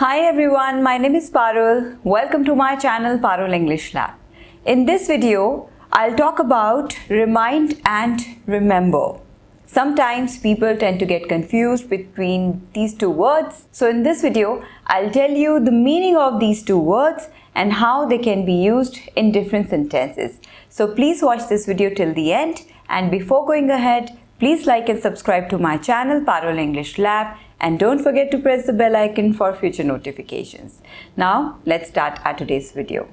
Hi everyone, my name is Parul. Welcome to my channel Parul English Lab. In this video, I'll talk about remind and remember. Sometimes people tend to get confused between these two words. So in this video, I'll tell you the meaning of these two words and how they can be used in different sentences. So please watch this video till the end, and before going ahead, please like and subscribe to my channel Parul English Lab, and don't forget to press the bell icon for future notifications. Now let's start our today's video.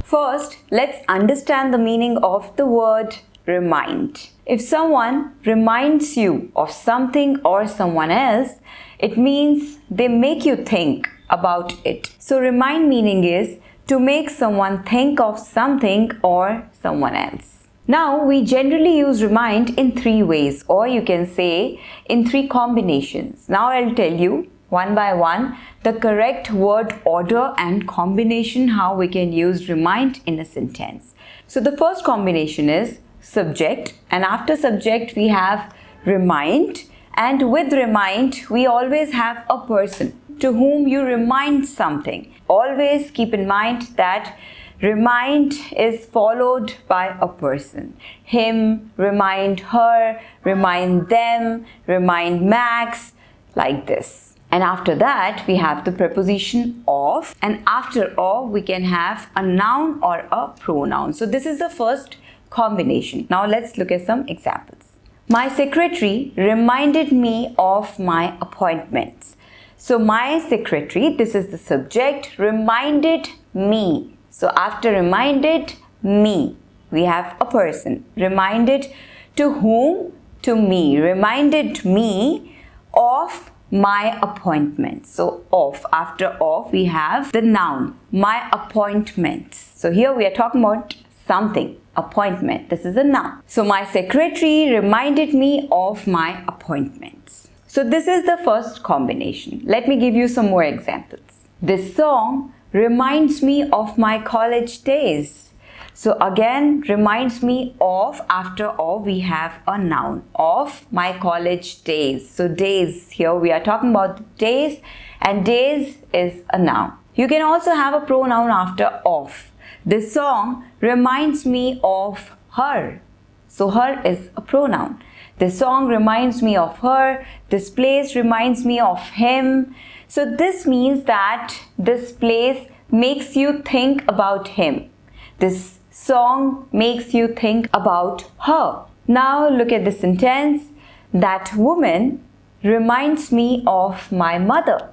First, let's understand the meaning of the word remind. If someone reminds you of something or someone else, it means they make you think about it. So remind meaning is to make someone think of something or someone else. Now, we generally use remind in three ways, or you can say in three combinations. Now, I'll tell you one by one the correct word order and combination how we can use remind in a sentence. So, the first combination is subject, and after subject we have remind, and with remind we always have a person to whom you remind something. Always keep in mind that remind is followed by a person. Him, remind her, remind them, remind Max, like this. And after that, we have the preposition of, and after of, we can have a noun or a pronoun. So this is the first combination. Now let's look at some examples. My secretary reminded me of my appointments. So my secretary, this is the subject, reminded me. So after reminded me, we have a person. Reminded to whom? To me. Reminded me of my appointment. So of, after of, we have the noun, my appointments. So here we are talking about something, appointment. This is a noun. So my secretary reminded me of my appointments. So this is the first combination. Let me give you some more examples. This song reminds me of my college days. So again, reminds me of, after of we have a noun, of my college days. So days, here we are talking about days, and days is a noun. You can also have a pronoun after of. This song reminds me of her. So her is a pronoun. This song reminds me of her. This place reminds me of him. So this means that this place makes you think about him. This song makes you think about her. Now look at the sentence. That woman reminds me of my mother.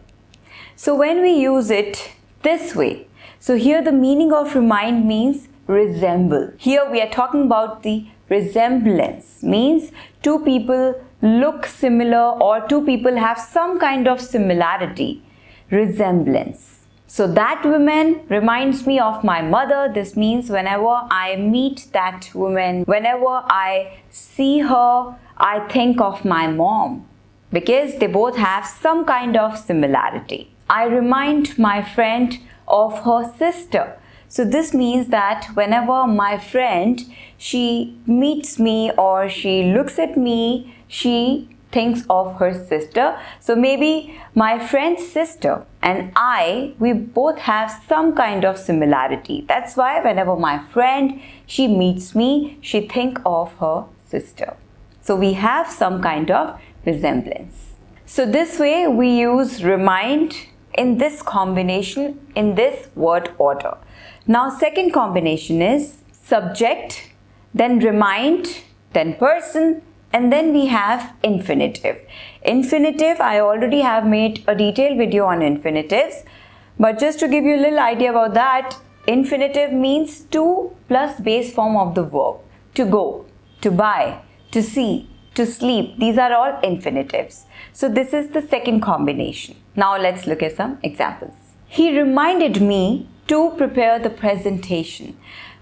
So when we use it this way, so here the meaning of remind means resemble. Here we are talking about the resemblance, means two people look similar or two people have some kind of similarity. Resemblance. So that woman reminds me of my mother. This means whenever I meet that woman, whenever I see her, I think of my mom, because they both have some kind of similarity. I remind my friend of her sister. So this means that whenever my friend, she meets me or she looks at me, she thinks of her sister. So maybe my friend's sister and we both have some kind of similarity. That's why whenever my friend, she meets me, she think of her sister. So we have some kind of resemblance. So this way we use remind in this combination, in this word order. Now second combination is subject, then remind, then person, and then we have infinitive. Infinitive, I already have made a detailed video on infinitives, but just to give you a little idea about that, infinitive means to plus base form of the verb. To go, to buy, to see, to sleep. These are all infinitives. So this is the second combination. Now let's look at some examples. He reminded me to prepare the presentation.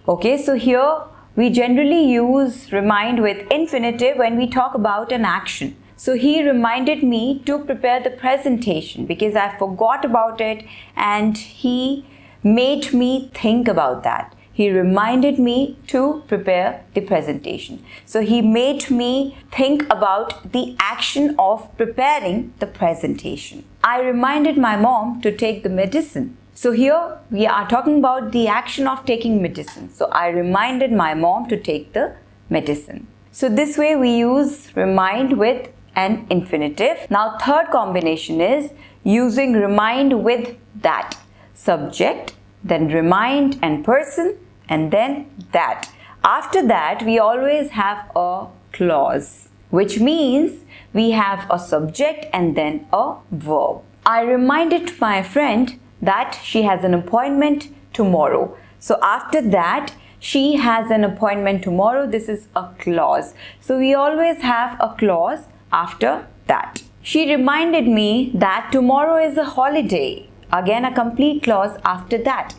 Okay, so here we generally use remind with infinitive when we talk about an action. So he reminded me to prepare the presentation because I forgot about it and he made me think about that. He reminded me to prepare the presentation. So he made me think about the action of preparing the presentation. I reminded my mom to take the medicine. So here we are talking about the action of taking medicine. So I reminded my mom to take the medicine. So this way we use remind with an infinitive. Now third combination is using remind with that. Subject, then remind and person, and then that. After that we always have a clause, which means we have a subject and then a verb. I reminded my friend that she has an appointment tomorrow. So after that, she has an appointment tomorrow. This is a clause. So we always have a clause after that. She reminded me that tomorrow is a holiday. Again, a complete clause after that.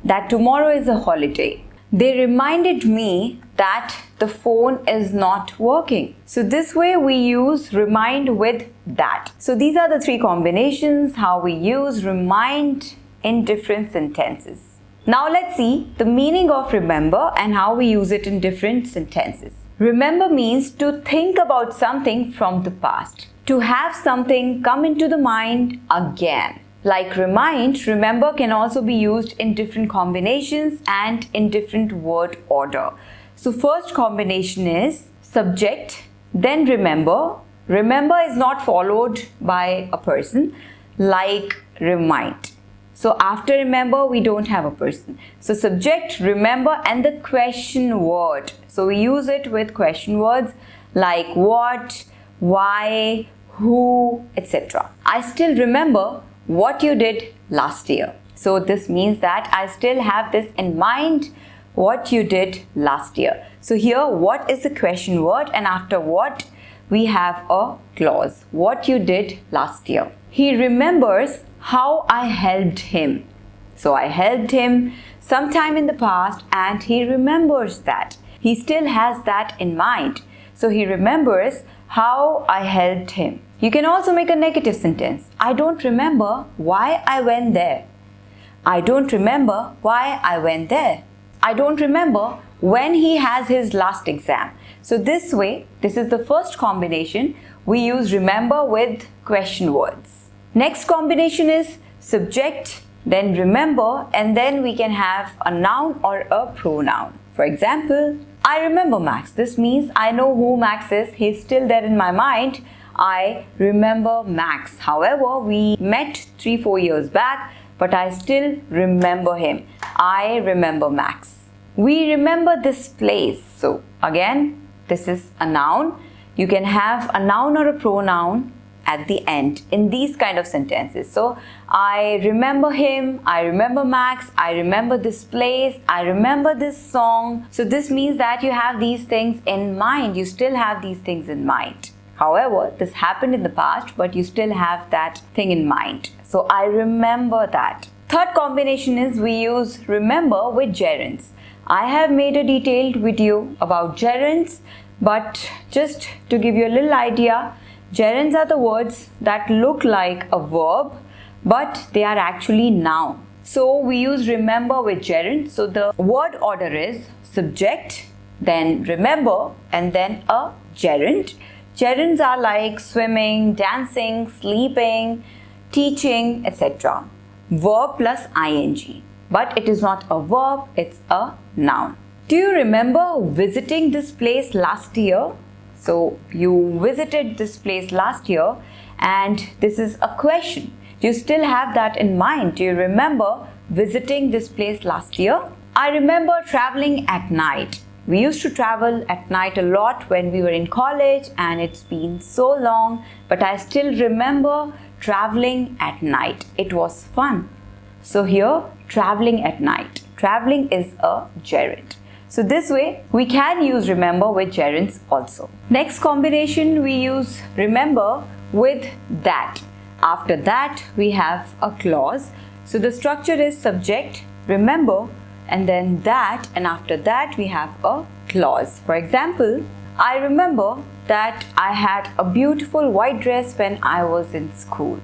That tomorrow is a holiday. They reminded me that the phone is not working. So this way we use remind with that. So these are the three combinations how we use remind in different sentences. Now let's see the meaning of remember and how we use it in different sentences. Remember means to think about something from the past. To have something come into the mind again. Like remind, remember can also be used in different combinations and in different word order. So first combination is subject, then remember. Remember is not followed by a person like remind. So after remember we don't have a person. So subject, remember and the question word. So we use it with question words like what, why, who, etc. I still remember what you did last year. So this means that I still have this in mind, what you did last year. So here what is the question word and after what we have a clause. What you did last year. He remembers how I helped him. So I helped him sometime in the past and he remembers that. He still has that in mind. So he remembers how I helped him. You can also make a negative sentence. I don't remember why I went there. I don't remember why I went there. I don't remember when he has his last exam. So this way, this is the first combination. We use remember with question words. Next combination is subject, then remember, and then we can have a noun or a pronoun. For example, I remember Max. This means I know who Max is. He's still there in my mind. I remember Max. However, we met 3-4 years back, but I still remember him. I remember Max. We remember this place. So again, this is a noun. You can have a noun or a pronoun at the end in these kind of sentences. So I remember him, I remember Max, I remember this place, I remember this song. So this means that you have these things in mind. You still have these things in mind. However, this happened in the past, but you still have that thing in mind. So I remember that. Third combination is we use remember with gerunds. I have made a detailed video about gerunds, but just to give you a little idea, gerunds are the words that look like a verb, but they are actually noun. So we use remember with gerund. So the word order is subject, then remember, and then a gerund. Gerunds are like swimming, dancing, sleeping, teaching, etc. Verb plus ing. But it is not a verb, it's a noun. Do you remember visiting this place last year? So you visited this place last year and this is a question. Do you still have that in mind? Do you remember visiting this place last year? I remember traveling at night. We used to travel at night a lot when we were in college and it's been so long, but I still remember traveling at night. It was fun. So here, traveling at night. Traveling is a gerund. So this way, we can use remember with gerunds also. Next combination, we use remember with that. After that, we have a clause. So the structure is subject, remember, and then that, and after that we have a clause. For example, I remember that I had a beautiful white dress when I was in school.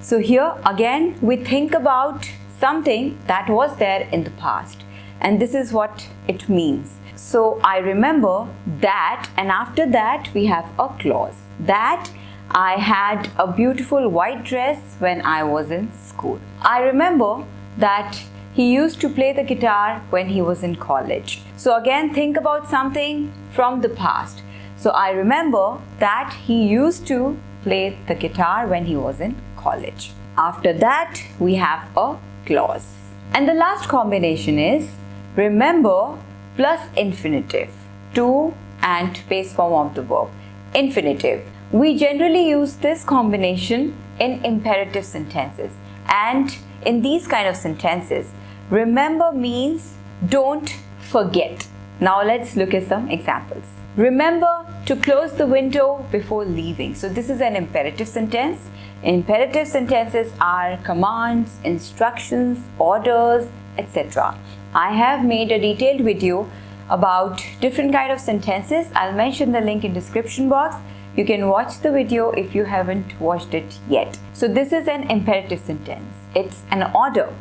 So here again we think about something that was there in the past. and this is what it means. So I remember that, and after that we have a clause. That I had a beautiful white dress when I was in school. I remember that he used to play the guitar when he was in college. So again, think about something from the past. So I remember that he used to play the guitar when he was in college. After that, we have a clause. And the last combination is remember plus infinitive. To and base form of the verb. Infinitive. We generally use this combination in imperative sentences. And in these kind of sentences, remember means don't forget. Now let's look at some examples. Remember to close the window before leaving. So this is an imperative sentence. Imperative sentences are commands, instructions, orders, etc. I have made a detailed video about different kind of sentences. I'll mention the link in description box. You can watch the video if you haven't watched it yet. So this is an imperative sentence. It's an order.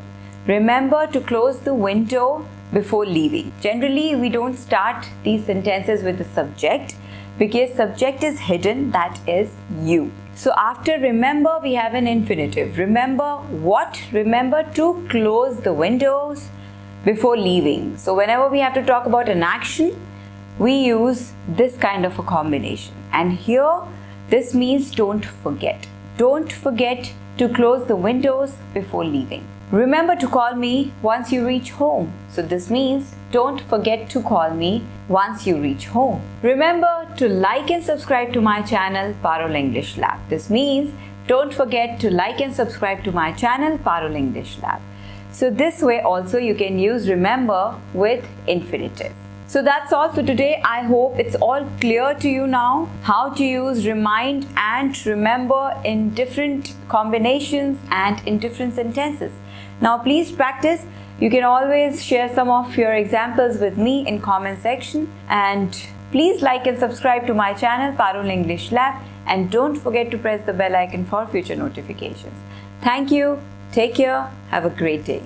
Remember to close the window before leaving. Generally, we don't start these sentences with the subject because subject is hidden, that is you. So after remember, we have an infinitive. Remember what? Remember to close the windows before leaving. So whenever we have to talk about an action, we use this kind of a combination. And here, this means don't forget. Don't forget to close the windows before leaving. Remember to call me once you reach home. So this means don't forget to call me once you reach home. Remember to like and subscribe to my channel Parul English Lab. This means don't forget to like and subscribe to my channel Parul English Lab. So this way also you can use remember with infinitive. So that's all for today. I hope it's all clear to you now how to use remind and remember in different combinations and in different sentences. Now please practice. You can always share some of your examples with me in comment section, and please like and subscribe to my channel Parul English Lab, and don't forget to press the bell icon for future notifications. Thank you. Take care. Have a great day.